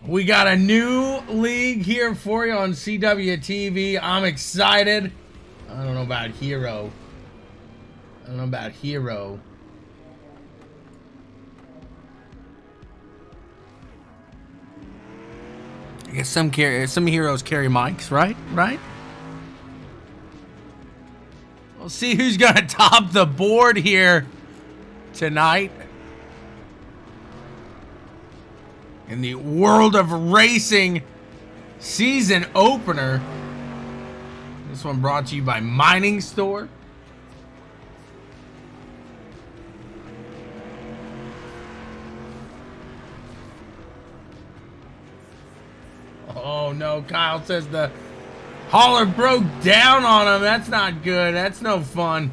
We got a new league here for you on CWTV. I'm excited. I don't know about Hero. I guess some heroes carry mics, right? We'll see who's gonna top the board here tonight. In the World of Racing season opener. This one brought to you by Mining Store. Oh no, Kyle says the hauler broke down on him. That's not good. That's no fun.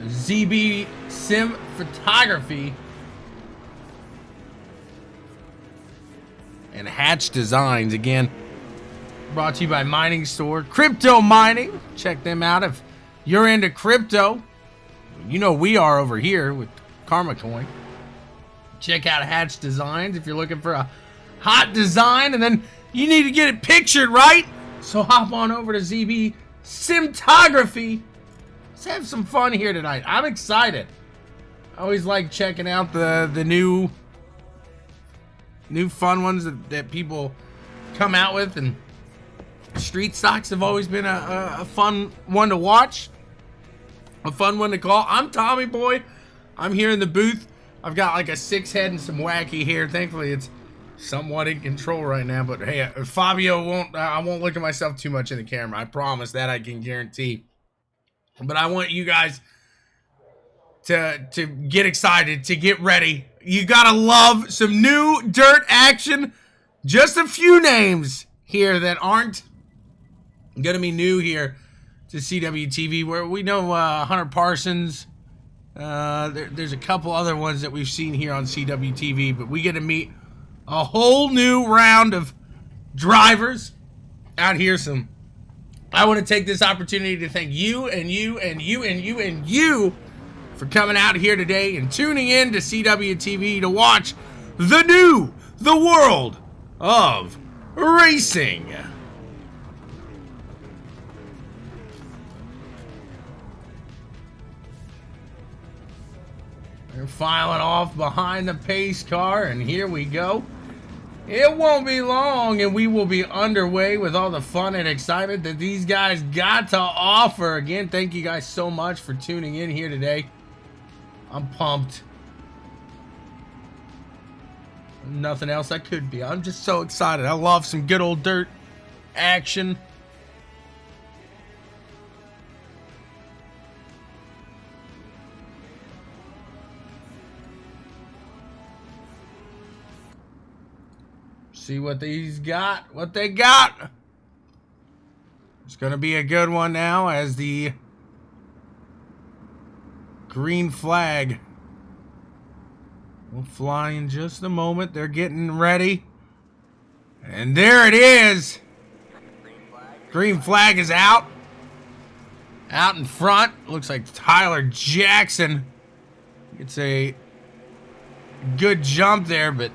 ZB Sim Photography. And Hatch Designs, again, brought to you by Mining Store. Crypto mining, check them out if you're into crypto. You know we are over here with CarmaCoin. Check out Hatch Designs if you're looking for a hot design and then you need to get it pictured right. So hop on over to ZB Simtography. Let's have some fun here tonight. I'm excited. I always like checking out the new fun ones that people come out with, and street stocks have always been a fun one to watch, a fun one to call. I'm Tommy Boy. I'm here in the booth. I've got like a 6 head and some wacky hair. Thankfully, it's somewhat in control right now. But hey, Fabio won't. I won't look at myself too much in the camera. I promise that I can guarantee. But I want you guys to get excited, to get ready. You gotta love some new dirt action. Just a few names here that aren't gonna be new here to CWTV, where we know Hunter Parsons. There's a couple other ones that we've seen here on CWTV, but we get to meet a whole new round of drivers out here. I want to take this opportunity to thank you and you and you and you and you for coming out here today and tuning in to CWTV to watch the world of racing. They're filing off behind the pace car, and here we go. It won't be long, and we will be underway with all the fun and excitement that these guys got to offer. Again, thank you guys so much for tuning in here today. I'm pumped. Nothing else I could be. I'm just so excited. I love some good old dirt action. See what these got, what they got. It's going to be a good one now as the green flag will fly in just a moment. They're getting ready. And there it is. Green flag is out. Out in front. Looks like Tyler Jackson gets a good jump there, but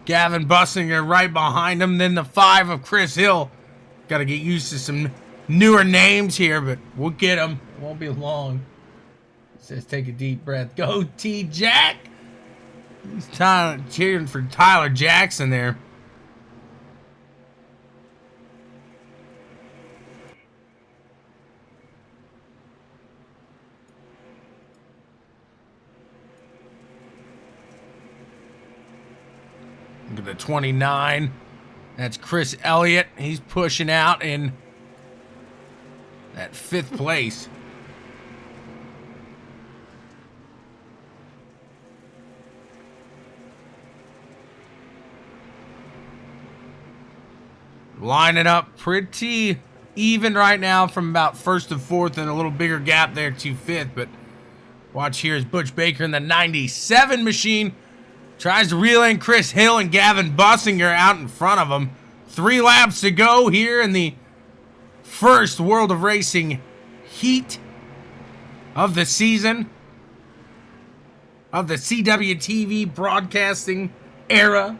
Gavin Bussinger right behind him. Then the 5 of Chris Hill. Got to get used to some newer names here, but we'll get them. Won't be long. It says take a deep breath. Go T Jack. He's cheering for Tyler Jackson there. Look at the 29. That's Chris Elliott. He's pushing out in that 5th place. Lining up pretty even right now from about 1st to 4th, and a little bigger gap there to 5th. But watch here as Butch Baker in the 97 machine tries to reel in Chris Hill and Gavin Bussinger out in front of him. 3 laps to go here in the first World of Racing heat of the season, of the CWTV broadcasting era.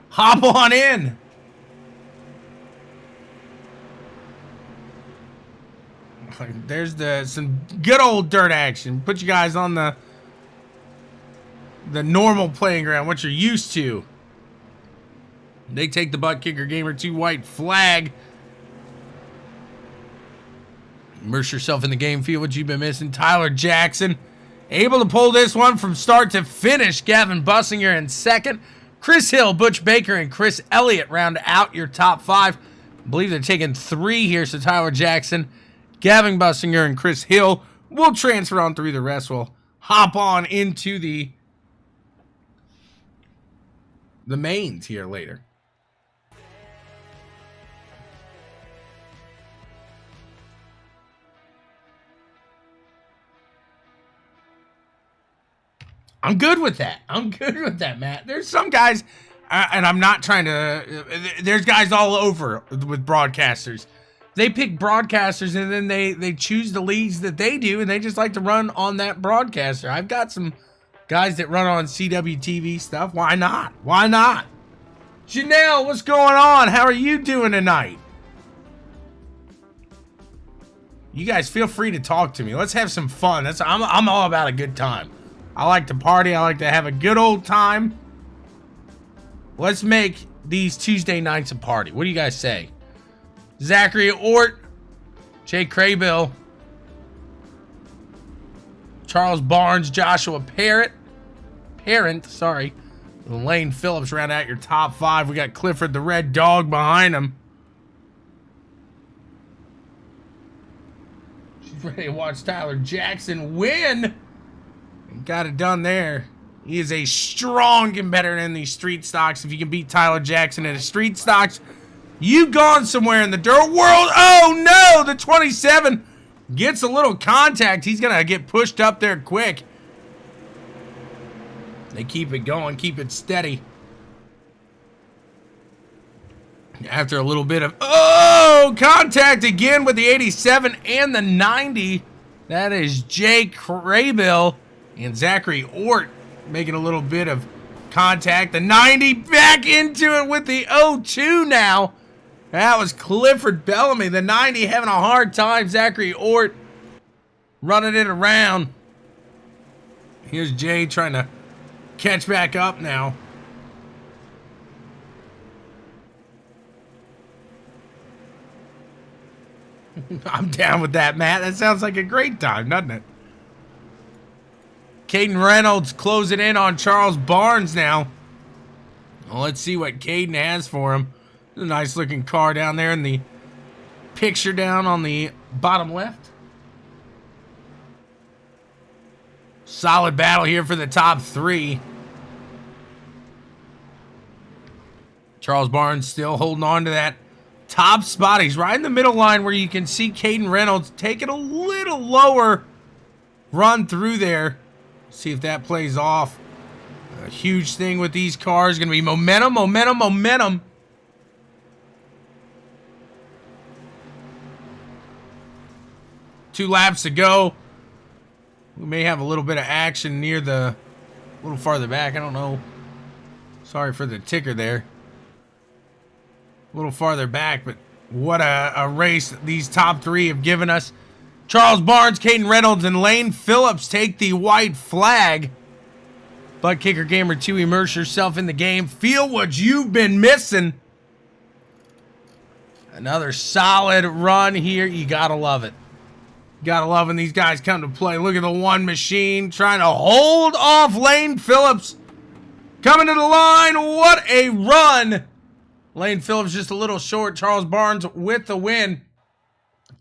Hop on in. There's some good old dirt action. Put you guys on the normal playing ground, what you're used to. They take the ButtKicker Gamer 2 white flag. Immerse yourself in the game. Feel what you've been missing. Tyler Jackson able to pull this one from start to finish. Gavin Bussinger in second. Chris Hill, Butch Baker, and Chris Elliott round out your top 5. I believe they're taking 3 here, so Tyler Jackson, Gavin Bussinger, and Chris Hill will transfer on through. The rest will hop on into the mains here later. I'm good with that. I'm good with that, Matt. There's some guys, and I'm not trying to, there's guys all over with broadcasters. They pick broadcasters and then they choose the leagues that they do, and they just like to run on that broadcaster. I've got some guys that run on CWTV stuff. Why not? Why not? Janelle, what's going on? How are you doing tonight? You guys feel free to talk to me. Let's have some fun. I'm all about a good time. I like to party. I like to have a good old time. Let's make these Tuesday nights a party. What do you guys say? Zachary Ort, Jay Craybill, Charles Barnes, Joshua Parent, Lane Phillips round out your top 5. We got Clifford the Red Dog behind him. She's ready to watch Tyler Jackson win. Got it done there. He is a strong competitor in these street stocks. If you can beat Tyler Jackson in the street stocks, you've gone somewhere in the dirt world. Oh no, the 27 gets a little contact. He's gonna get pushed up there quick. They keep it going, keep it steady. After a little bit of contact again with the 87 and the 90. That is Jay Craybill and Zachary Ort making a little bit of contact. The 90 back into it with the 02 now. That was Clifford Bellamy. The 90 having a hard time. Zachary Ort running it around. Here's Jay trying to catch back up now. I'm down with that, Matt. That sounds like a great time, doesn't it? Caden Reynolds closing in on Charles Barnes now. Well, let's see what Caden has for him. A nice looking car down there in the picture down on the bottom left. Solid battle here for the top 3. Charles Barnes still holding on to that top spot. He's right in the middle line where you can see Caden Reynolds taking a little lower run through there. See if that plays off. A huge thing with these cars is going to be momentum, momentum, momentum. Two laps to go. We may have a little bit of action near a little farther back. I don't know. Sorry for the ticker there. A little farther back, but what a race these top 3 have given us. Charles Barnes, Caden Reynolds, and Lane Phillips take the white flag. ButtKicker Gamer 2, immerse yourself in the game. Feel what you've been missing. Another solid run here. You gotta love it. Gotta love when these guys come to play. Look at the one machine trying to hold off Lane Phillips. Coming to the line. What a run. Lane Phillips just a little short. Charles Barnes with the win.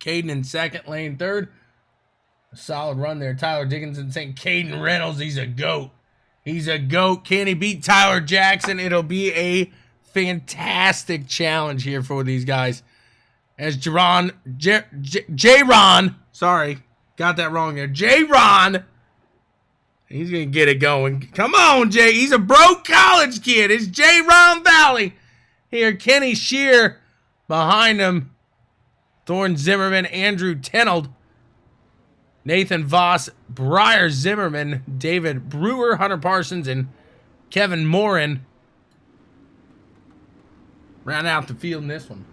Caden in second, Lane third. A solid run there. Tyler Dickinson saying Caden Reynolds, he's a GOAT. He's a GOAT. Can he beat Tyler Jackson? It'll be a fantastic challenge here for these guys. As J-Ron, sorry, got that wrong there. J-Ron, he's going to get it going. Come on, Jay. He's a broke college kid. It's J-Ron Valley. here. Kenny Shear behind him. Thorne Zimmerman, Andrew Tenold, Nathan Voss, Briar Zimmerman, David Brewer, Hunter Parsons, and Kevin Morin round out the field in this one.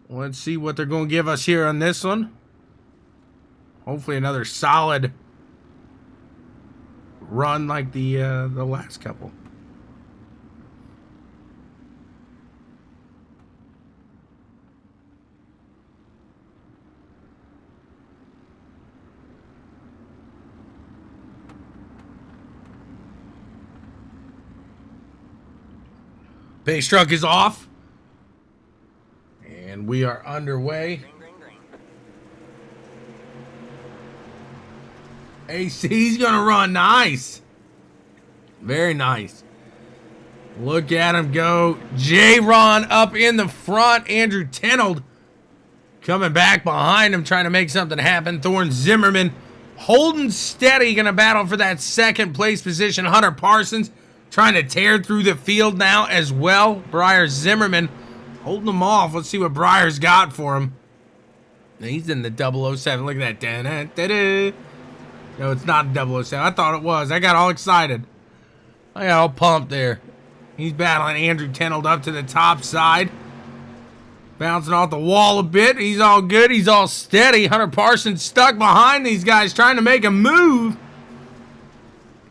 Let's see what they're going to give us here on this one. Hopefully another solid run like the last couple. Base truck is off. And we are underway. AC's gonna run. Nice. Very nice. Look at him go. J-Ron up in the front. Andrew Tenold coming back behind him, trying to make something happen. Thorne Zimmerman holding steady, gonna battle for that second place position. Hunter Parsons trying to tear through the field now as well. Briar Zimmerman holding him off. Let's see what Briar's got for him. He's in the 007. Look at that. No, it's not 007. I thought it was. I got all excited. I got all pumped there. He's battling Andrew Tenold up to the top side. Bouncing off the wall a bit. He's all good. He's all steady. Hunter Parsons stuck behind these guys trying to make a move.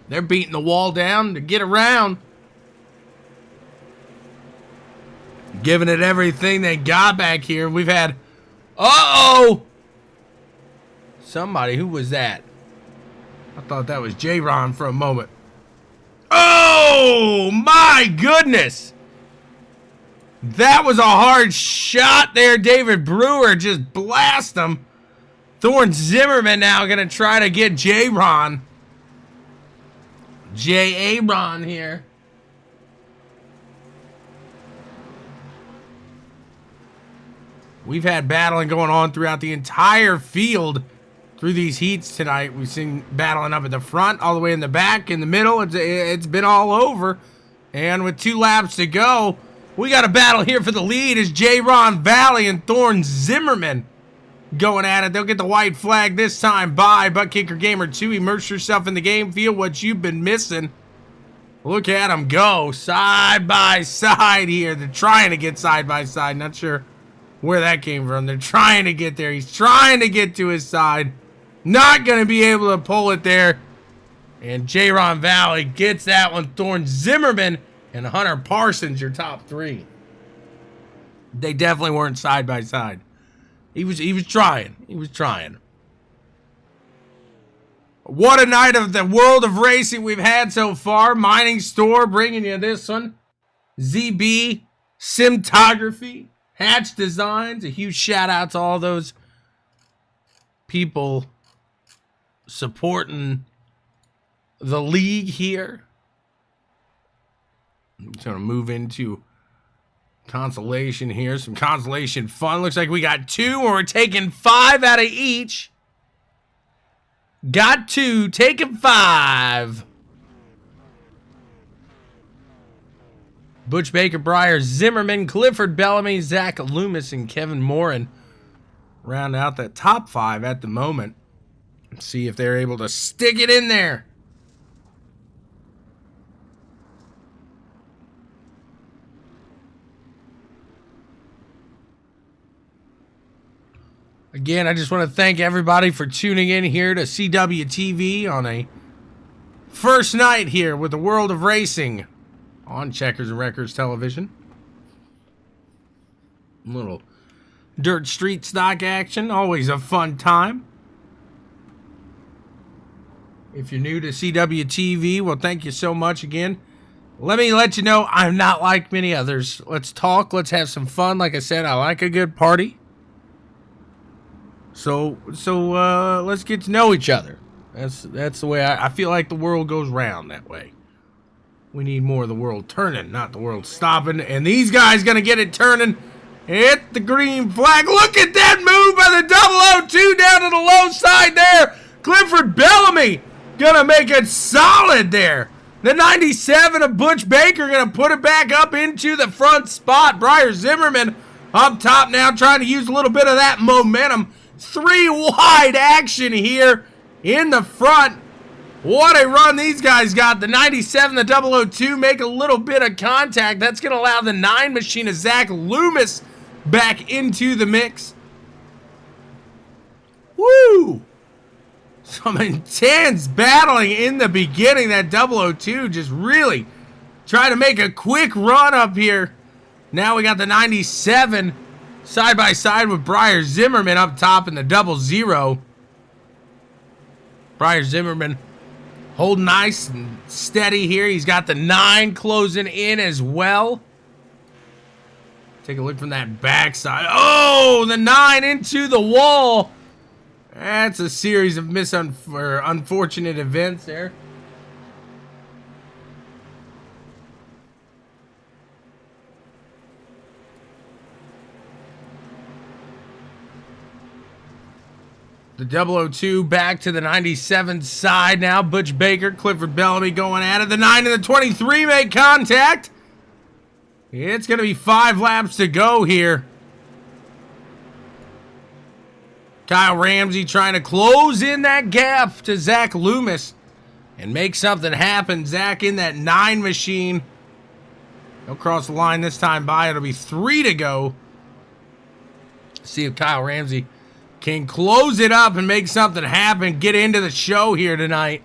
They're beating the wall down to get around. Giving it everything they got back here. We've had... Uh-oh! Somebody. Who was that? I thought that was J-Ron for a moment. Oh, my goodness. That was a hard shot there. David Brewer just blast him. Thorne Zimmerman now going to try to get J-Ron. J-A-Ron here. We've had battling going on throughout the entire field through these heats tonight. We've seen battling up at the front, all the way in the back, in the middle. It's been all over. And with 2 laps to go, we got a battle here for the lead as J-Ron Valley and Thorne Zimmerman going at it. They'll get the white flag this time by ButtKicker Gamer 2. Immerse yourself in the game. Feel what you've been missing. Look at them go side by side here. They're trying to get side by side. Not sure where that came from. They're trying to get there. He's trying to get to his side. Not going to be able to pull it there. And J-Ron Valley gets that one. Thorne Zimmerman and Hunter Parsons, your top 3. They definitely weren't side by side. He was trying. He was trying. What a night of the world of racing we've had so far. Mining Store bringing you this one. ZB Simtography. Hatch Designs. A huge shout out to all those people supporting the league here. I'm just going to move into Consolation here. Some Consolation fun. Looks like we got 2 and we're taking 5 out of each. Got 2, taking 5. Butch Baker, Briar Zimmerman, Clifford Bellamy, Zach Loomis, and Kevin Morin round out that top 5 at the moment. Let's see if they're able to stick it in there. Again, I just want to thank everybody for tuning in here to CWTV on a first night here with the world of racing on Checkers and Wreckers television. A little dirt street stock action, always a fun time. If you're new to CWTV, well, thank you so much again. Let me let you know I'm not like many others. Let's talk. Let's have some fun. Like I said, I like a good party. So let's get to know each other. That's the way I feel like the world goes round that way. We need more of the world turning, not the world stopping. And these guys gonna get it turning. Hit the green flag. Look at that move by the 002 down to the low side there. Clifford Bellamy gonna make it solid there. The 97 of Butch Baker gonna put it back up into the front spot. Briar Zimmerman up top now, trying to use a little bit of that momentum. 3 wide action here in the front. What a run these guys got. The 97, the 002 make a little bit of contact. That's going to allow the 9 machine of Zach Loomis back into the mix. Woo! Some intense battling in the beginning. That 002 just really trying to make a quick run up here. Now we got the 97 side by side with Briar Zimmerman up top in the 00. Briar Zimmerman holding nice and steady here. He's got the 9 closing in as well. Take a look from that backside. Oh, the 9 into the wall. That's a series of unfortunate events there. The 002 back to the 97 side now. Butch Baker, Clifford Bellamy going at it. The 9 and the 23 make contact. It's going to be 5 laps to go here. Kyle Ramsey trying to close in that gap to Zach Loomis and make something happen. Zach in that 9 machine. He'll cross the line this time by. It'll be 3 to go. See if Kyle Ramsey can close it up and make something happen. Get into the show here tonight.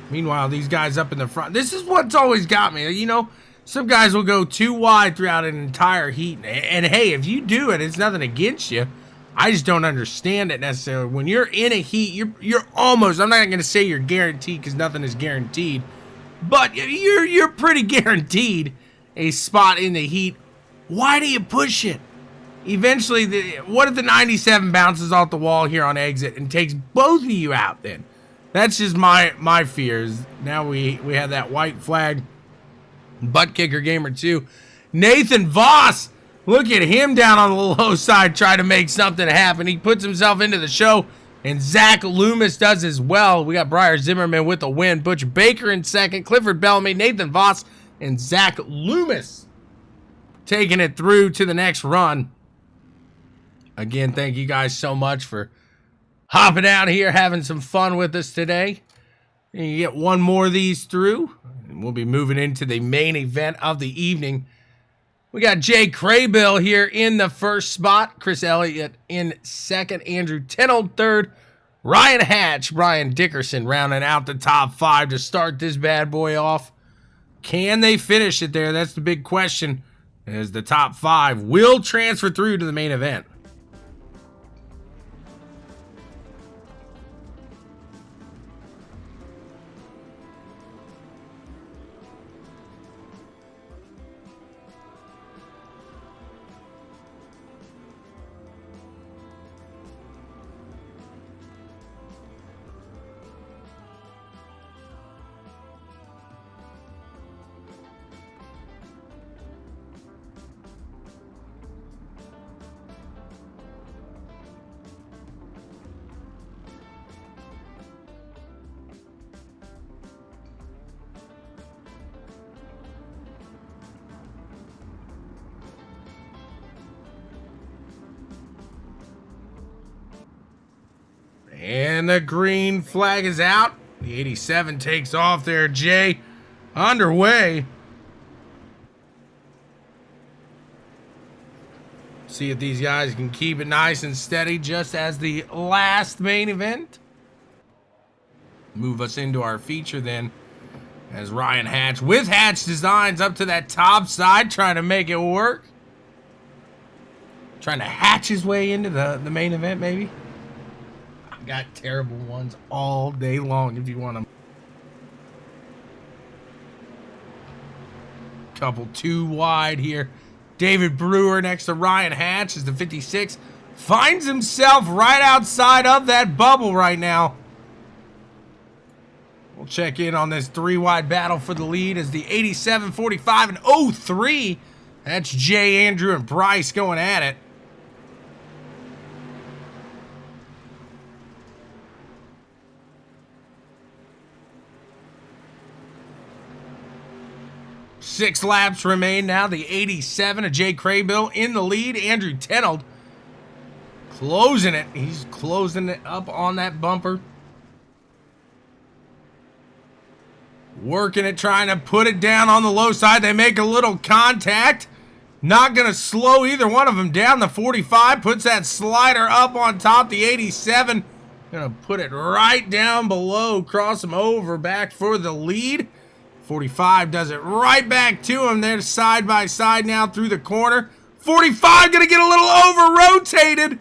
Meanwhile, these guys up in the front. This is what's always got me. You know, some guys will go too wide throughout an entire heat. And hey, if you do it, it's nothing against you. I just don't understand it necessarily. When you're in a heat, you're almost, I'm not going to say you're guaranteed because nothing is guaranteed. But you're pretty guaranteed a spot in the heat. Why do you push it? Eventually, what if the 97 bounces off the wall here on exit and takes both of you out then? That's just my fears. Now we have that white flag. ButtKicker Gamer 2. Nathan Voss, look at him down on the low side trying to make something happen. He puts himself into the show, and Zach Loomis does as well. We got Briar Zimmerman with the win. Butch Baker in second. Clifford Bellamy, Nathan Voss, and Zach Loomis taking it through to the next run. Again, thank you guys so much for hopping out here, having some fun with us today. And you get one more of these through, and we'll be moving into the main event of the evening. We got Jay Craybill here in the first spot, Chris Elliott in second, Andrew Tenold third, Ryan Hatch, Brian Dickerson rounding out the top 5 to start this bad boy off. Can they finish it there? That's the big question, as the top 5 will transfer through to the main event. And the green flag is out. The 87 takes off there, Jay. Underway. See if these guys can keep it nice and steady just as the last main event. Move us into our feature then, as Ryan Hatch with Hatch Designs up to that top side, trying to make it work. Trying to hatch his way into the main event, maybe. Got terrible ones all day long if you want them. Couple 2 wide here. David Brewer next to Ryan Hatch as the 56 finds himself right outside of that bubble right now. We'll check in on this 3 wide battle for the lead as the 87, 45, and 03. That's Jay, Andrew, and Bryce going at it. 6 laps remain now. The 87 of Jay Craybill in the lead. Andrew Tenold closing it. He's closing it up on that bumper. Working it, trying to put it down on the low side. They make a little contact. Not going to slow either one of them down. The 45 puts that slider up on top. The 87 going to put it right down below. Cross him over back for the lead. 45 does it right back to him. They're side by side now through the corner. 45 going to get a little over-rotated.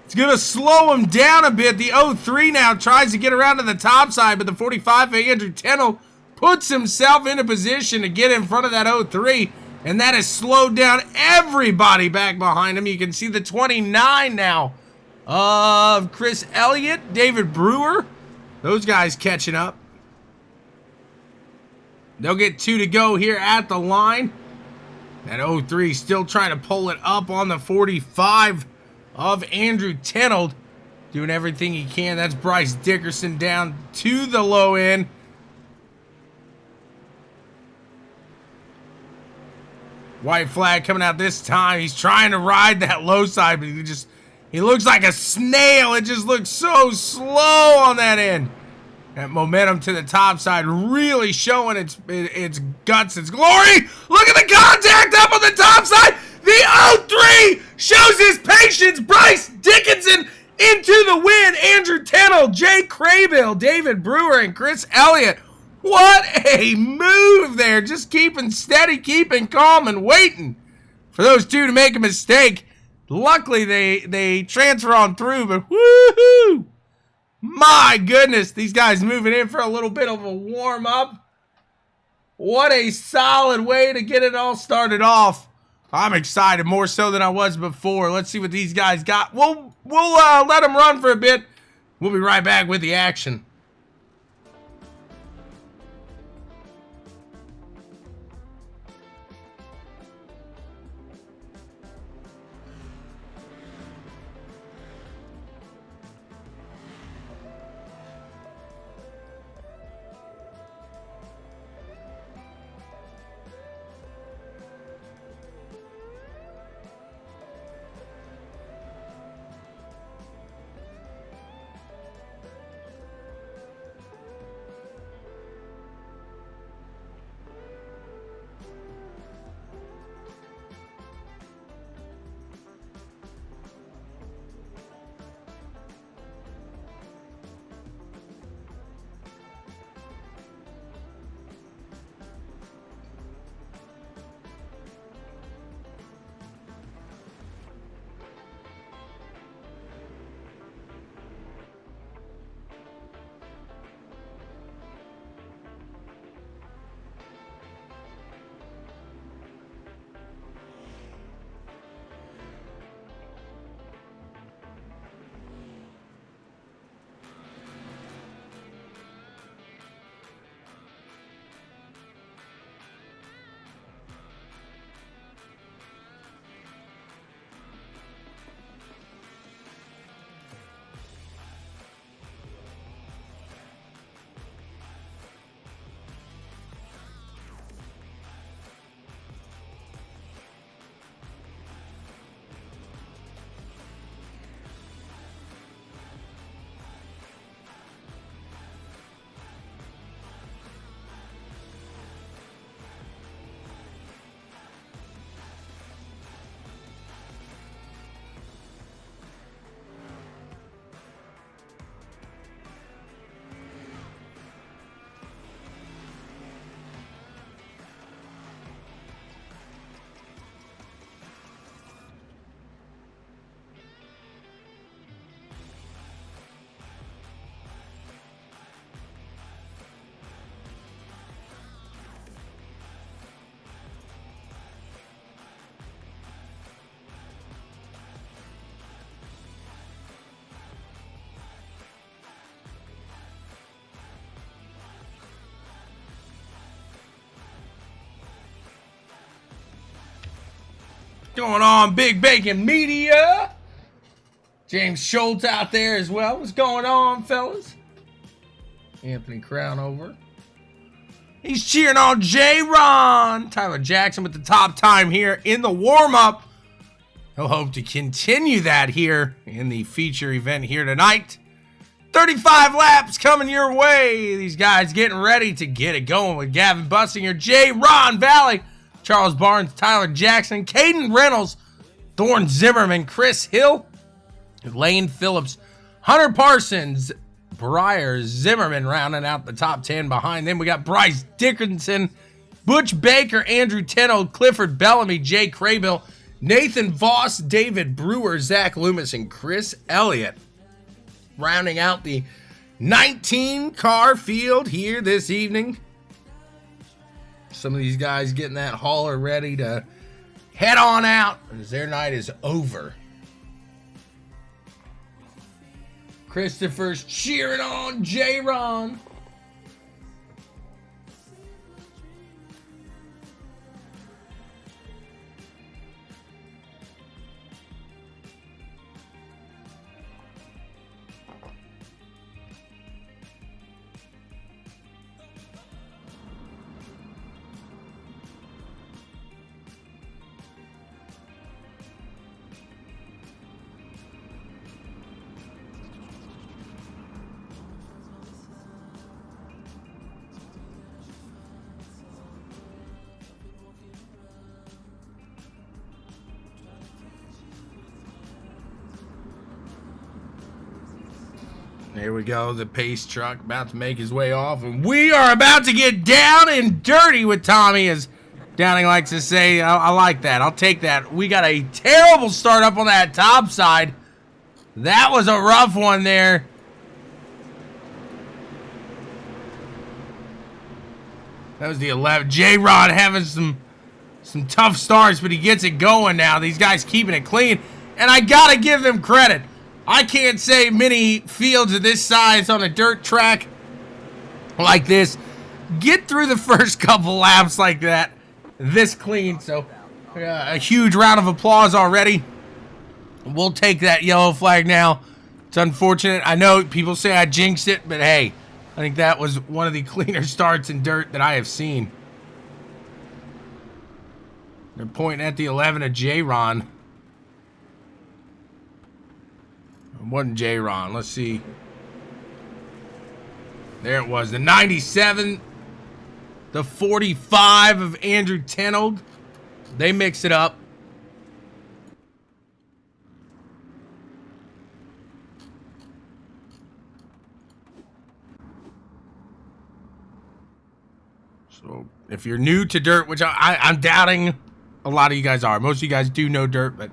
It's going to slow him down a bit. The 03 now tries to get around to the top side, but the 45 for Andrew Tenold puts himself in a position to get in front of that 03, and that has slowed down everybody back behind him. You can see the 29 now of Chris Elliott, David Brewer. Those guys catching up. They'll get 2 to go here at the line. That 03 still trying to pull it up on the 45 of Andrew Tenold. Doing everything he can. That's Bryce Dickerson down to the low end. White flag coming out this time. He's trying to ride that low side, but he looks like a snail. It just looks so slow on that end. That momentum to the top side really showing its guts, its glory. Look at the contact up on the top side. The 03 shows his patience. Bryce Dickinson into the win. Andrew Tenold, Jay Craybill, David Brewer, and Chris Elliott. What a move there. Just keeping steady, keeping calm, and waiting for those two to make a mistake. Luckily, they transfer on through, but woohoo! My goodness, these guys moving in for a little bit of a warm-up. What a solid way to get it all started off. I'm excited, more so than I was before. Let's see what these guys got. We'll let them run for a bit. We'll be right back with the action. Going on, Big Bacon Media. James Schultz out there as well. What's going on, fellas? Anthony Crown over. He's cheering on J-Ron. Tyler Jackson with the top time here in the warm-up. He'll hope to continue that here in the feature event here tonight. 35 laps coming your way. These guys getting ready to get it going with Gavin Bussinger, J-Ron Valley, Charles Barnes, Tyler Jackson, Caden Reynolds, Thorne Zimmerman, Chris Hill, Lane Phillips, Hunter Parsons, Briar Zimmerman rounding out the top 10. Behind them, we got Bryce Dickinson, Butch Baker, Andrew Teno, Clifford Bellamy, Jay Craybill, Nathan Voss, David Brewer, Zach Loomis, and Chris Elliott. Rounding out the 19-car field here this evening. Some of these guys getting that hauler ready to head on out as their night is over. Christopher's cheering on J-Ron. There we go, the pace truck about to make his way off, and we are about to get down and dirty with Tommy, as Downing likes to say. I like that. I'll take that. We got a terrible start up on that top side. That was a rough one there. That was the 11. J-Rod having some tough starts, but he gets it going now. These guys keeping it clean, and I gotta give them credit. I can't say many fields of this size on a dirt track like this get through the first couple laps like that, this clean. So a huge round of applause already. We'll take that yellow flag now. It's unfortunate. I know people say I jinxed it, but hey, I think that was one of the cleaner starts in dirt that I have seen. They're pointing at the 11 of J-Ron. It wasn't J-Ron. Let's see. There it was. The 97. The 45 of Andrew Tenold. They mix it up. So if you're new to dirt, which I'm doubting a lot of you guys are. Most of you guys do know dirt, but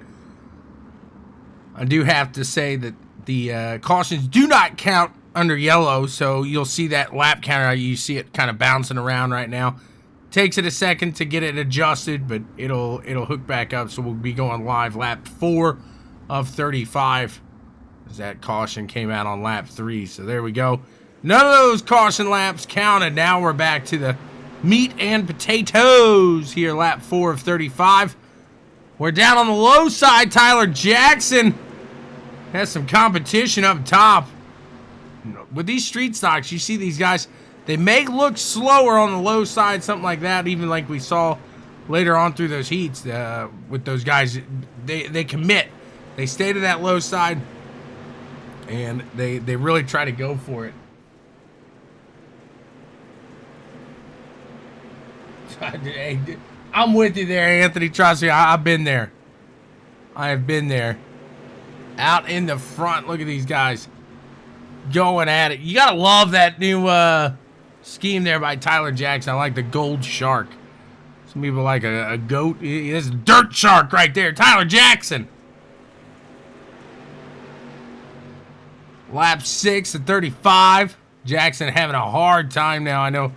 I do have to say that the cautions do not count under yellow, so you'll see that lap counter. You see it kind of bouncing around right now. Takes it a second to get it adjusted, but it'll hook back up. So we'll be going live lap 4 of 35 as that caution came out on lap 3. So there we go. None of those caution laps counted. Now we're back to the meat and potatoes here, lap 4 of 35. We're down on the low side. Tyler Jackson has some competition up top. With these street stocks, you see these guys, they may look slower on the low side, something like that, even like we saw later on through those heats with those guys. They commit. They stay to that low side, and they really try to go for it. I'm with you there, Anthony. Trust me, I've been there. I have been there. Out in the front, look at these guys going at it. You gotta love that new scheme there by Tyler Jackson. I like the gold shark. Some people like a goat. It's a dirt shark right there. Tyler Jackson. Lap 6 at 35. Jackson having a hard time now. I know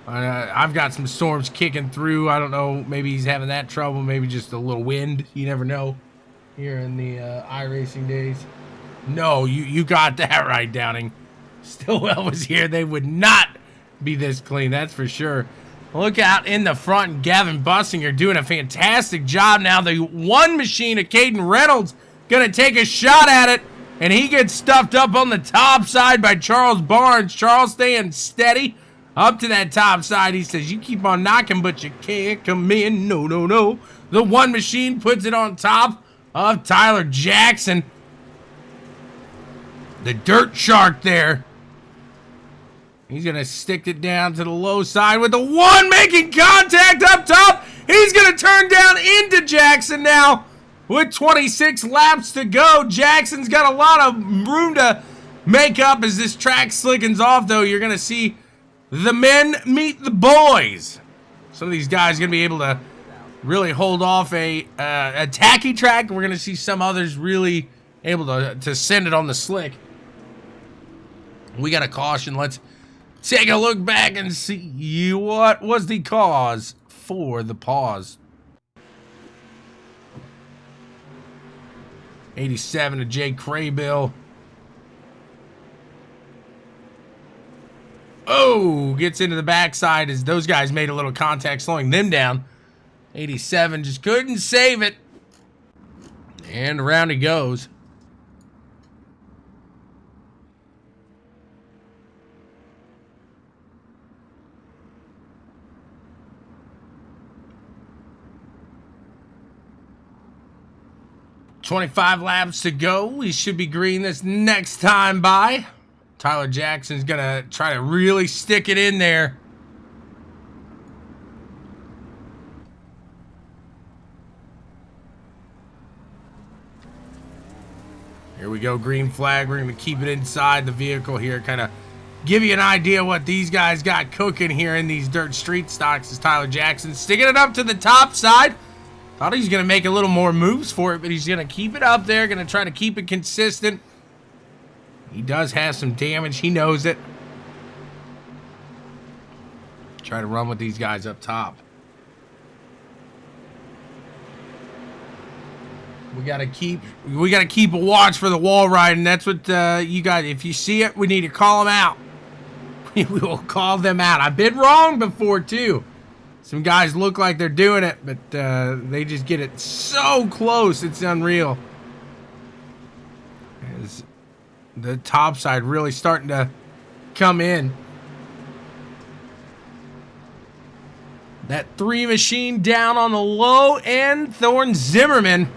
I've got some storms kicking through. I don't know. Maybe he's having that trouble. Maybe just a little wind. You never know here in the iRacing days. No, you got that right, Downing. Stillwell was here. They would not be this clean, that's for sure. Look out in the front. Gavin Bussinger doing a fantastic job now. The one machine of Caden Reynolds going to take a shot at it, and he gets stuffed up on the top side by Charles Barnes. Charles staying steady. up to that top side. He says, you keep on knocking, but you can't come in. No, no, no. The one machine puts it on top of Tyler Jackson. The dirt shark there. He's going to stick it down to the low side with the one making contact up top. He's going to turn down into Jackson now with 26 laps to go. Jackson's got a lot of room to make up as this track slickens off, though. You're going to see the men meet the boys. Some of these guys are going to be able to really hold off a tacky track. We're going to see some others really able to send it on the slick. We got a caution. Let's take a look back and see what was the cause for the pause. 87 to Jay Craybill. Oh, gets into the backside as those guys made a little contact, slowing them down. 87 just couldn't save it. And around he goes. $25 laps to go. We should be green this next time by. Tyler Jackson's going to try to really stick it in there. Here we go, green flag. We're going to keep it inside the vehicle here, kind of give you an idea what these guys got cooking here in these dirt street stocks. Is Tyler Jackson sticking it up to the top side. Thought he was going to make a little more moves for it, but he's going to keep it up there, going to try to keep it consistent. He does have some damage. He knows it. Try to run with these guys up top. We got to keep a watch for the wall ride, and that's what you guys, if you see it, we need to call them out. We will call them out. I've been wrong before, too. Some guys look like they're doing it, but they just get it so close, it's unreal. As the top side really starting to come in. That 3 machine down on the low end. Thorne Zimmerman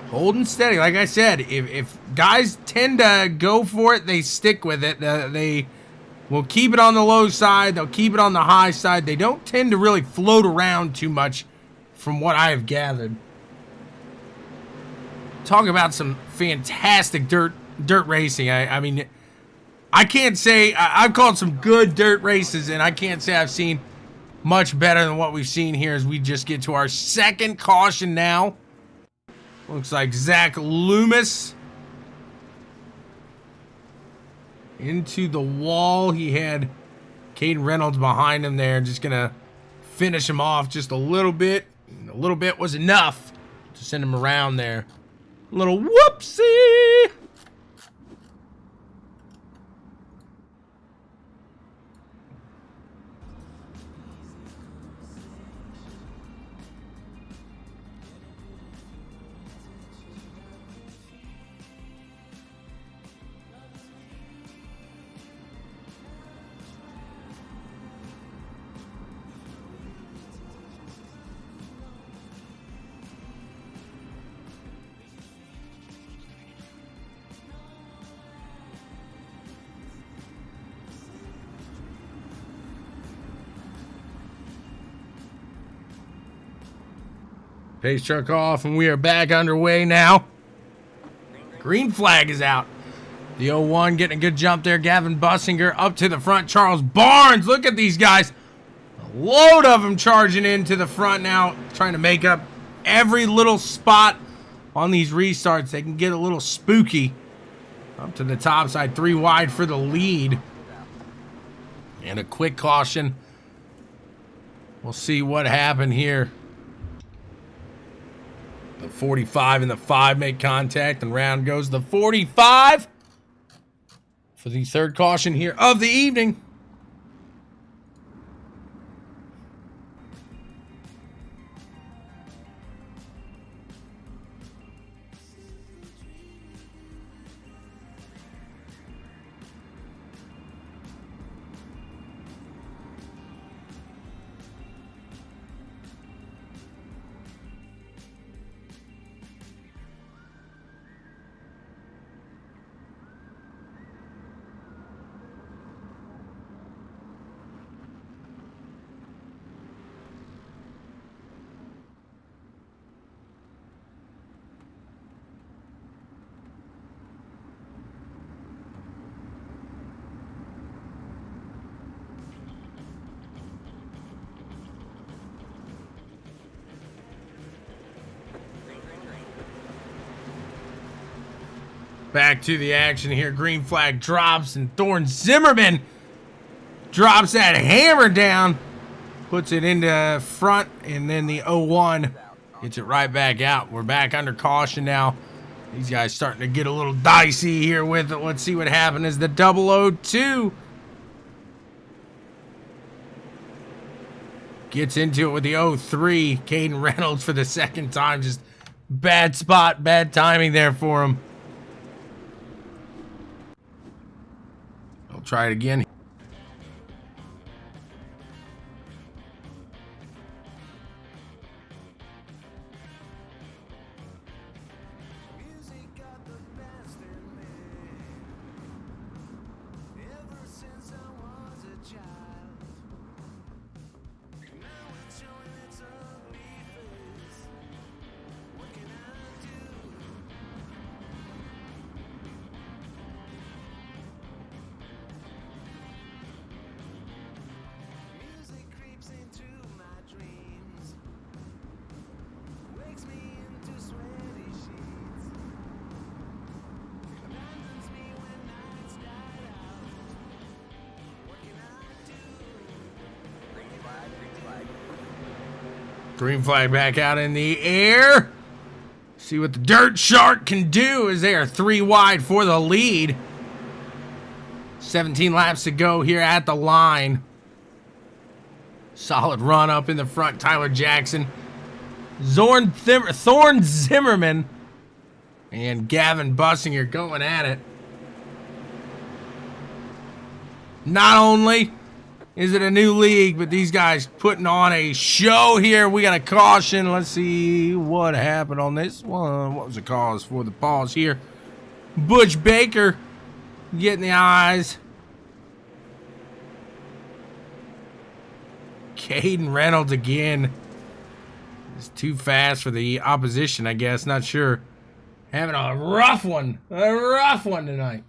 holding steady. Like I said, if guys tend to go for it, they stick with it. They will keep it on the low side. They'll keep it on the high side. They don't tend to really float around too much from what I have gathered. Talk about some fantastic dirt racing. I mean, I can't say, I've called some good dirt races, and I can't say I've seen much better than what we've seen here as we just get to our second caution now. Looks like Zach Loomis into the wall. He had Caden Reynolds behind him there, just gonna finish him off just a little bit. A little bit was enough to send him around there. A little whoopsie. Pace truck off, and we are back underway now. Green flag is out. The 01 getting a good jump there. Gavin Bussinger up to the front. Charles Barnes, look at these guys. A load of them charging into the front now, trying to make up every little spot on these restarts. They can get a little spooky. Up to the top side, 3 wide for the lead. And a quick caution. We'll see what happened here. The 45 and the 5 make contact, and round goes the 45 for the third caution here of the evening. Back to the action here. Green flag drops, and Thorne Zimmerman drops that hammer down. Puts it into front, and then the 0-1 gets it right back out. We're back under caution now. These guys starting to get a little dicey here with it. Let's see what happens as the 002 gets into it with the 0-3. Caden Reynolds for the second time. Just bad spot, bad timing there for him. I'll try it again. Green flag back out in the air. See what the Dirt Shark can do as they are 3 wide for the lead. 17 laps to go here at the line. Solid run up in the front. Tyler Jackson, Thorne Zimmerman, and Gavin Bussinger going at it. Not only is it a new league, but these guys putting on a show here. We got a caution. Let's see what happened on this one. What was the cause for the pause here? Butch Baker getting the eyes. Caden Reynolds again. It's too fast for the opposition, I guess. Not sure. Having a rough one. A rough one tonight.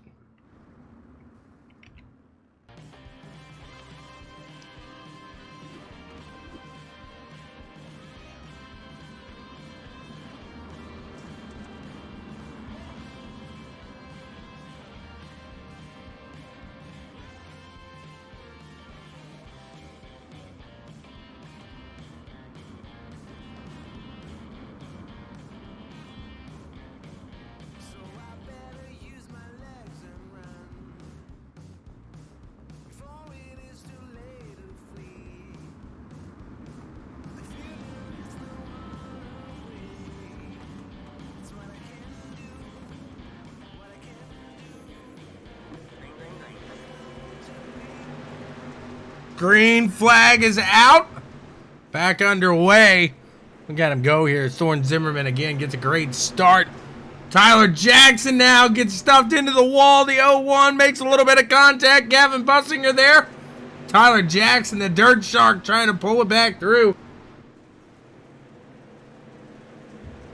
Green flag is out. Back underway. We got him go here. Thorne Zimmerman again gets a great start. Tyler Jackson now gets stuffed into the wall. The 0-1 makes a little bit of contact. Gavin Bussinger there. Tyler Jackson, the Dirt Shark, trying to pull it back through.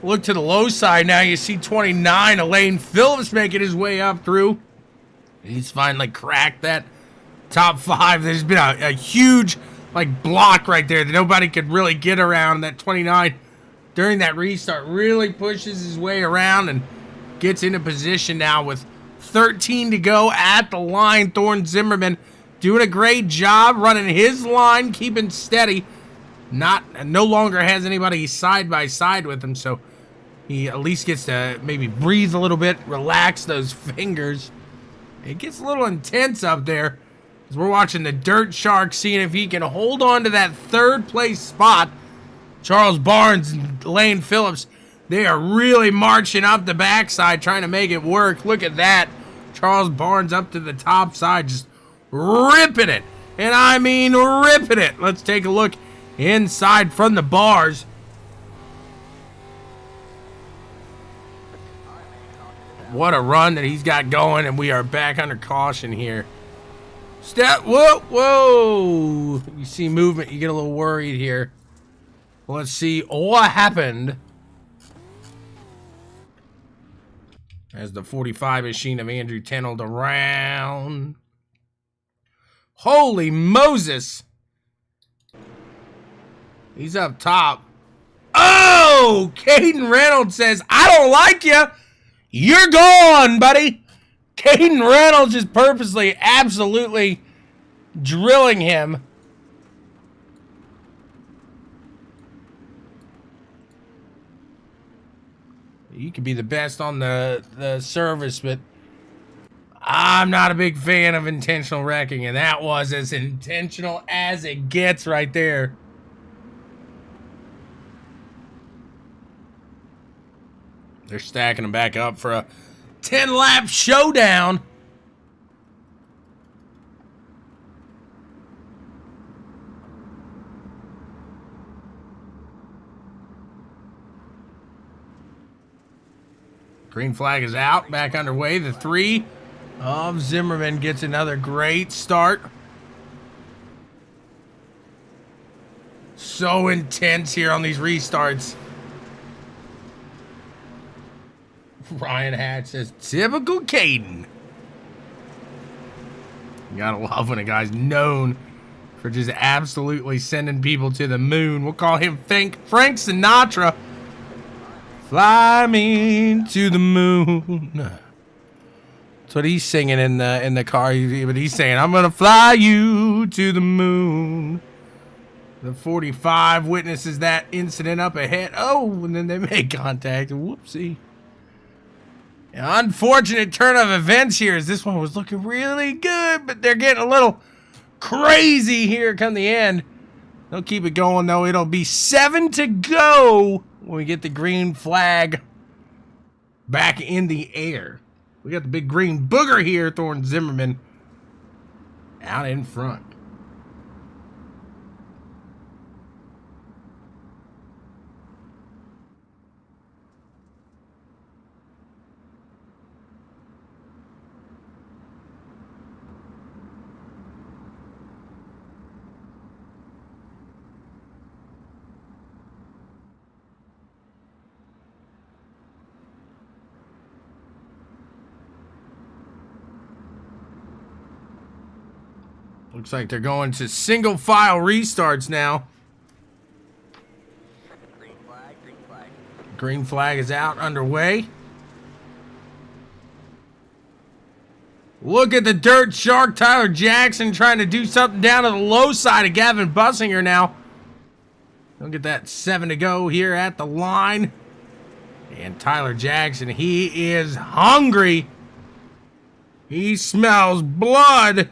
Look to the low side now. You see 29, Elaine Phillips making his way up through. He's finally cracked that top 5. There's been a huge block right there that nobody could really get around. That 29 during that restart really pushes his way around and gets into position now with 13 to go at the line. Thorne Zimmerman doing a great job running his line, keeping steady. No longer has anybody side by side with him, so he at least gets to maybe breathe a little bit, relax those fingers. It gets a little intense up there. As we're watching the Dirt Shark, seeing if he can hold on to that 3rd place spot. Charles Barnes and Lane Phillips, they are really marching up the backside, trying to make it work. Look at that. Charles Barnes up to the top side, just ripping it. And I mean ripping it. Let's take a look inside from the bars. What a run that he's got going, and we are back under caution here. Whoa. You see movement, you get a little worried here. Let's see what happened. As the 45 machine of Andrew Tenold around. Holy Moses. He's up top. Oh! Caden Reynolds says, I don't like you. You're gone, buddy. Caden Reynolds just purposely, absolutely drilling him. You could be the best on the service, but I'm not a big fan of intentional wrecking, and that was as intentional as it gets right there. They're stacking them back up for a 10-lap showdown. Green flag is out, back underway. The 3 of Zimmerman gets another great start. So intense here on these restarts. Ryan Hatch says, typical Caden. You gotta love when a guy's known for just absolutely sending people to the moon. We'll call him Frank Sinatra. Fly me to the moon. That's what he's singing in the car. But he's saying, I'm gonna fly you to the moon. The 45 witnesses that incident up ahead. Oh, and then they make contact. Whoopsie. An unfortunate turn of events here, as this one was looking really good, but they're getting a little crazy here come the end. They'll keep it going, though. It'll be 7 to go when we get the green flag back in the air. We got the big green booger here, Thorne Zimmerman, out in front. Looks like they're going to single file restarts now. Green flag, green flag. Green flag is out, underway. Look at the dirt shark, Tyler Jackson, trying to do something down to the low side of Gavin Bussinger now. Look at that, 7 to go here at the line. And Tyler Jackson, he is hungry. He smells blood.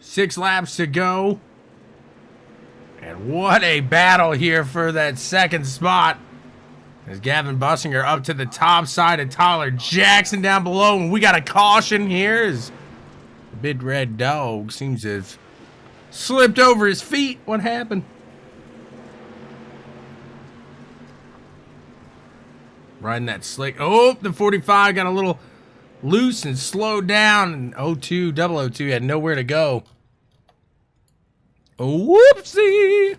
Six laps to go. And what a battle here for that second spot. As Gavin Bussinger up to the top side of Tyler Jackson down below. And we got a caution here as the big red dog seems to have slipped over his feet. What happened? Riding that slick. Oh, the 45 got a little loose and slowed down. And 002 had nowhere to go. Whoopsie!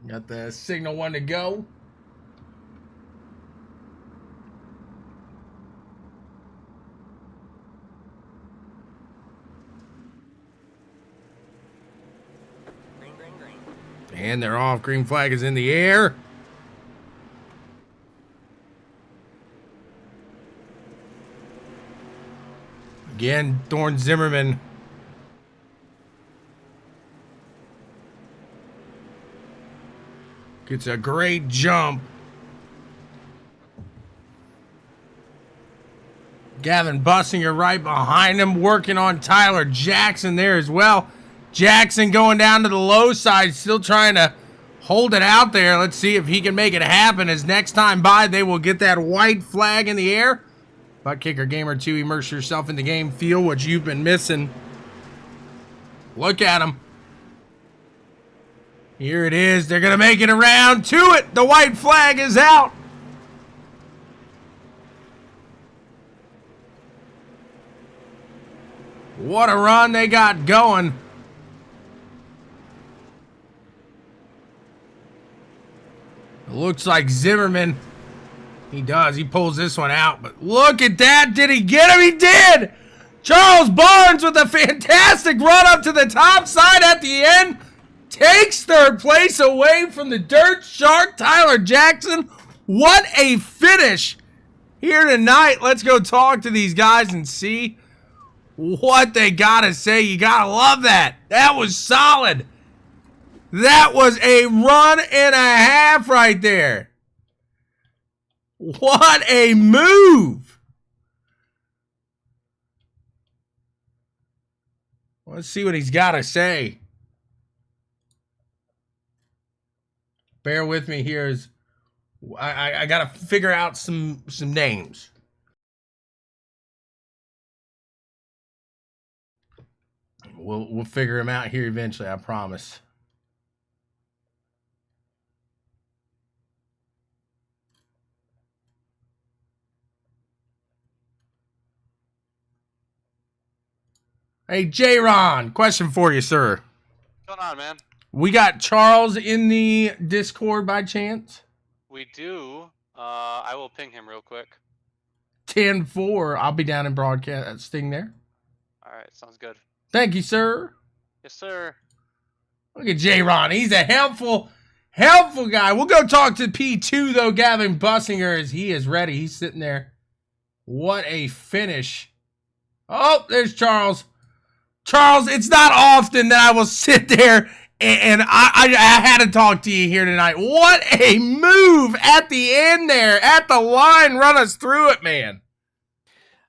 Got the signal 1 to go. Green, green, green. And they're off. Green flag is in the air. Again, Thorne Zimmerman. Gets a great jump. Gavin Bussinger right behind him, working on Tyler Jackson there as well. Jackson going down to the low side, still trying to hold it out there. Let's see if he can make it happen, as next time by they will get that white flag in the air. ButtKicker Gamer 2, immerse yourself in the game. Feel what you've been missing. Look at him. Here it is. They're going to make it around to it. The white flag is out. What a run they got going. It looks like Zimmerman. He does. He pulls this one out. But look at that. Did he get him? He did. Charles Barnes with a fantastic run up to the top side at the end. Takes third place away from the Dirt Shark, Tyler Jackson. What a finish here tonight. Let's go talk to these guys and see what they got to say. You got to love that. That was solid. That was a run and a half right there. What a move. Let's see what he's got to say. Bear with me here. I got to figure out some names. We'll figure them out here eventually, I promise. Hey, J-Ron, question for you, sir. What's going on, man? We got Charles in the Discord by chance? We do. I will ping him real quick. 10-4. I'll be down in broadcasting there. All right, sounds good. Thank you, sir. Yes, sir. Look at J-Ron. He's a helpful guy. We'll go talk to P2, though, Gavin Bussinger, as he is ready. He's sitting there. What a finish. Oh, there's Charles. Charles, it's not often that I will sit there and I had to talk to you here tonight. What a move at the end there, at the line. Run us through it, man.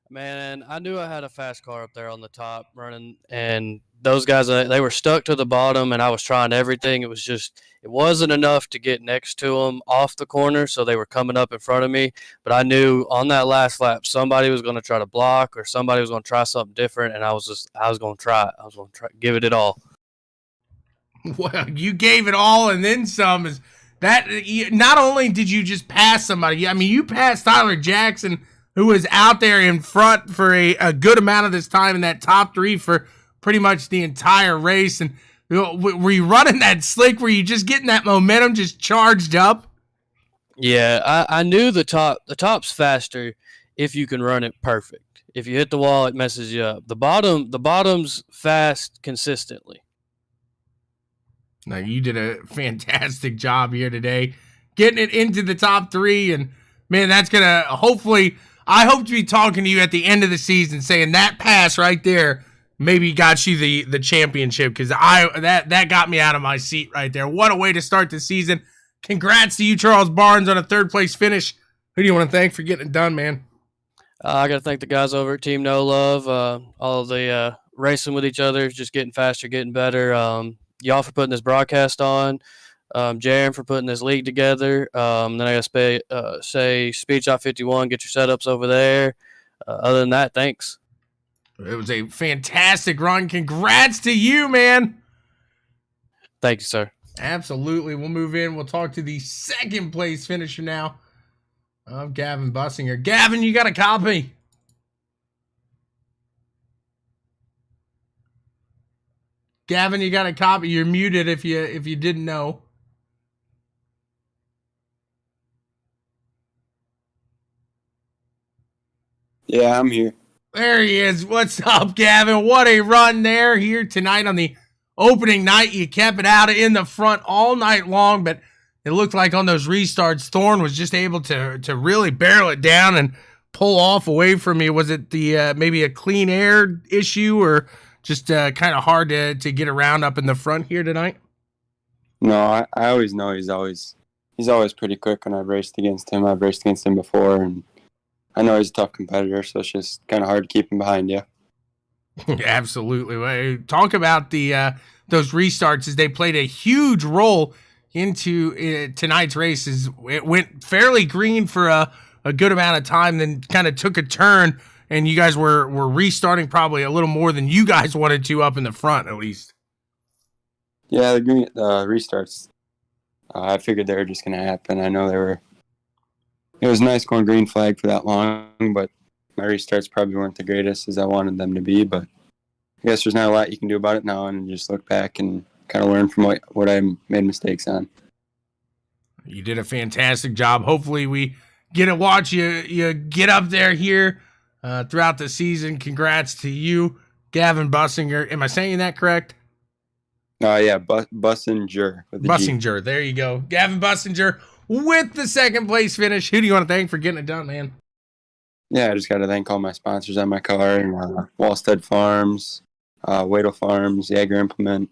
Man, I knew I had a fast car up there on the top running, and those guys, they were stuck to the bottom, and I was trying everything. It was just, it wasn't enough to get next to them off the corner, so they were coming up in front of me. But I knew on that last lap, somebody was going to try to block or somebody was going to try something different, and I was going to try it. I was going to try give it all. Well, you gave it all and then some. Is that not only did you just pass somebody, I mean, you passed Tyler Jackson, who was out there in front for a good amount of this time in that top three for pretty much the entire race. And were you running that slick? Were you just getting that momentum just charged up? Yeah, I knew the top's faster if you can run it perfect. If you hit the wall, it messes you up. The bottom's fast consistently. Now, you did a fantastic job here today, getting it into the top three. And, man, that's going to hopefully – I hope to be talking to you at the end of the season saying that pass right there maybe got you the championship, because that got me out of my seat right there. What a way to start the season. Congrats to you, Charles Barnes, on a third-place finish. Who do you want to thank for getting it done, man? I got to thank the guys over at Team No Love, all of the racing with each other, just getting faster, getting better. Y'all for putting this broadcast on. Jaron for putting this league together. Then I got to say Speed Shop 51, get your setups over there. Other than that, thanks. It was a fantastic run. Congrats to you, man. Thank you, sir. Absolutely. We'll move in. We'll talk to the second place finisher now of Gavin Bussinger. Gavin, you got a copy? Gavin, you got a copy. You're muted if you didn't know. Yeah, I'm here. There he is. What's up, Gavin? What a run there here tonight on the opening night. You kept it out in the front all night long, but it looked like on those restarts, Thorne was just able to really barrel it down and pull off away from you. Was it the maybe a clean air issue, or just kind of hard to get around up in the front here tonight? No, I always know he's always pretty quick when I've raced against him. I've raced against him before, and I know he's a tough competitor, so it's just kind of hard to keep him behind you. Absolutely. Talk about the those restarts as they played a huge role into tonight's races. It went fairly green for a good amount of time, then kind of took a turn, and you guys were restarting probably a little more than you guys wanted to up in the front, at least. Yeah, the restarts, I figured they were just going to happen. I know it was nice going green flag for that long, but my restarts probably weren't the greatest as I wanted them to be, but I guess there's not a lot you can do about it now, and just look back and kind of learn from what I made mistakes on. You did a fantastic job. Hopefully we get to watch you get up there here throughout the season. Congrats to you, Gavin Bussinger. Am I saying that correct? Yeah, Bussinger. Bussinger, there you go. Gavin Bussinger with the second place finish. Who do you want to thank for getting it done, man? Yeah, I just got to thank all my sponsors on my car, and Wallstead Farms, Wadle Farms, Jaeger Implement.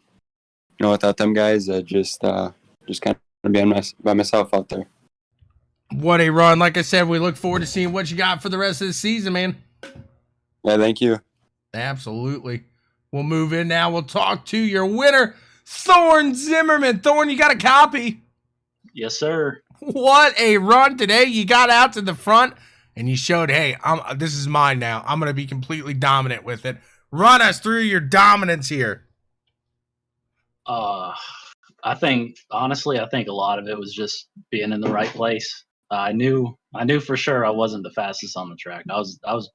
Without them guys, I just kind of be by myself out there. What a run. Like I said, we look forward to seeing what you got for the rest of the season, man. Yeah, thank you. Absolutely. We'll move in now. We'll talk to your winner, Thorn Zimmerman. Thorn, you got a copy? Yes, sir. What a run today. You got out to the front, and you showed, hey, this is mine now. I'm going to be completely dominant with it. Run us through your dominance here. Honestly, I think a lot of it was just being in the right place. I knew for sure I wasn't the fastest on the track. I was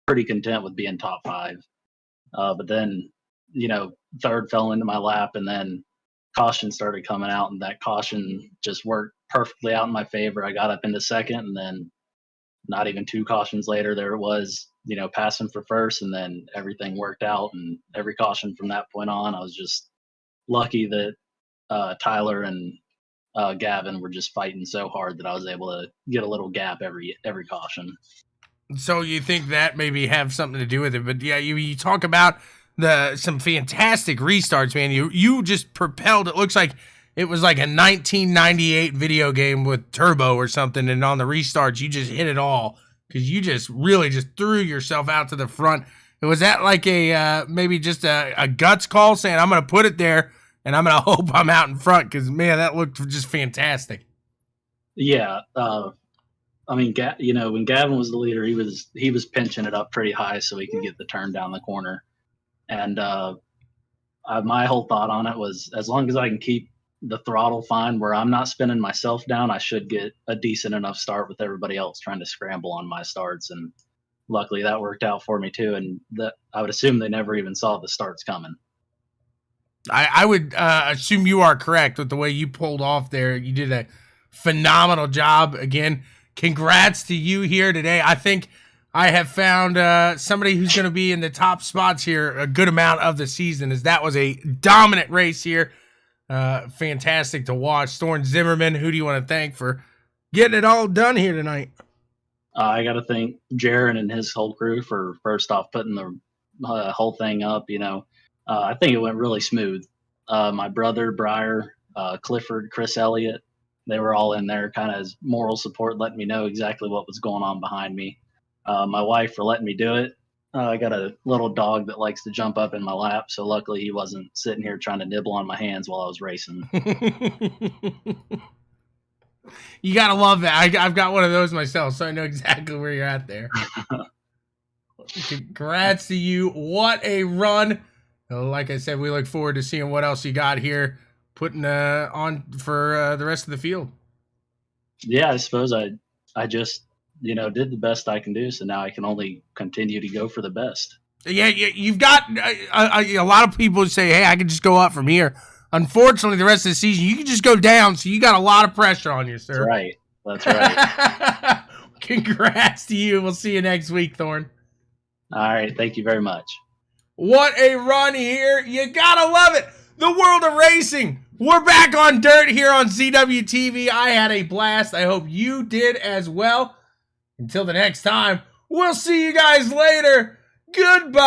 pretty content with being top 5. But then, third fell into my lap, and then caution started coming out, and that caution just worked perfectly out in my favor. I got up into second, and then not even 2 cautions later, there it was, passing for first, and then everything worked out. And every caution from that point on, I was just lucky that Tyler and Gavin were just fighting so hard that I was able to get a little gap every caution. So you think that maybe have something to do with it, but yeah, you talk about some fantastic restarts, man. You just propelled. It looks like it was like a 1998 video game with turbo or something, and on the restarts you just hit it all because you just really just threw yourself out to the front. And was that like a maybe just a guts call saying I'm going to put it there and I'm going to hope I'm out in front? Because man, that looked just fantastic. Yeah. When Gavin was the leader, he was pinching it up pretty high so he could get the turn down the corner. And my whole thought on it was, as long as I can keep the throttle fine where I'm not spinning myself down, I should get a decent enough start with everybody else trying to scramble on my starts. And luckily that worked out for me too. And I would assume they never even saw the starts coming. I would assume you are correct with the way you pulled off there. You did a phenomenal job. Again, congrats to you here today. I think I have found somebody who's going to be in the top spots here a good amount of the season, as that was a dominant race here. Fantastic to watch. Thorn Zimmerman, who do you want to thank for getting it all done here tonight? I got to thank Jaron and his whole crew for first off putting the whole thing up. I think it went really smooth. My brother, Briar, Clifford, Chris Elliott, they were all in there kind of as moral support, letting me know exactly what was going on behind me. My wife for letting me do it. I got a little dog that likes to jump up in my lap, so luckily he wasn't sitting here trying to nibble on my hands while I was racing. You gotta love that. I've got one of those myself, so I know exactly where you're at there. Congrats to you. What a run. Like I said, we look forward to seeing what else you got here, putting on for the rest of the field. Yeah, I suppose I just did the best I can do, so now I can only continue to go for the best. Yeah, you've got a lot of people say, hey, I can just go up from here. Unfortunately, the rest of the season, you can just go down, so you got a lot of pressure on you, sir. That's right. Congrats to you. We'll see you next week, Thorn. All right, thank you very much. What a run here. You gotta love it. The world of racing. We're back on dirt here on CWTV. I had a blast. I hope you did as well. Until the next time, we'll see you guys later. Goodbye.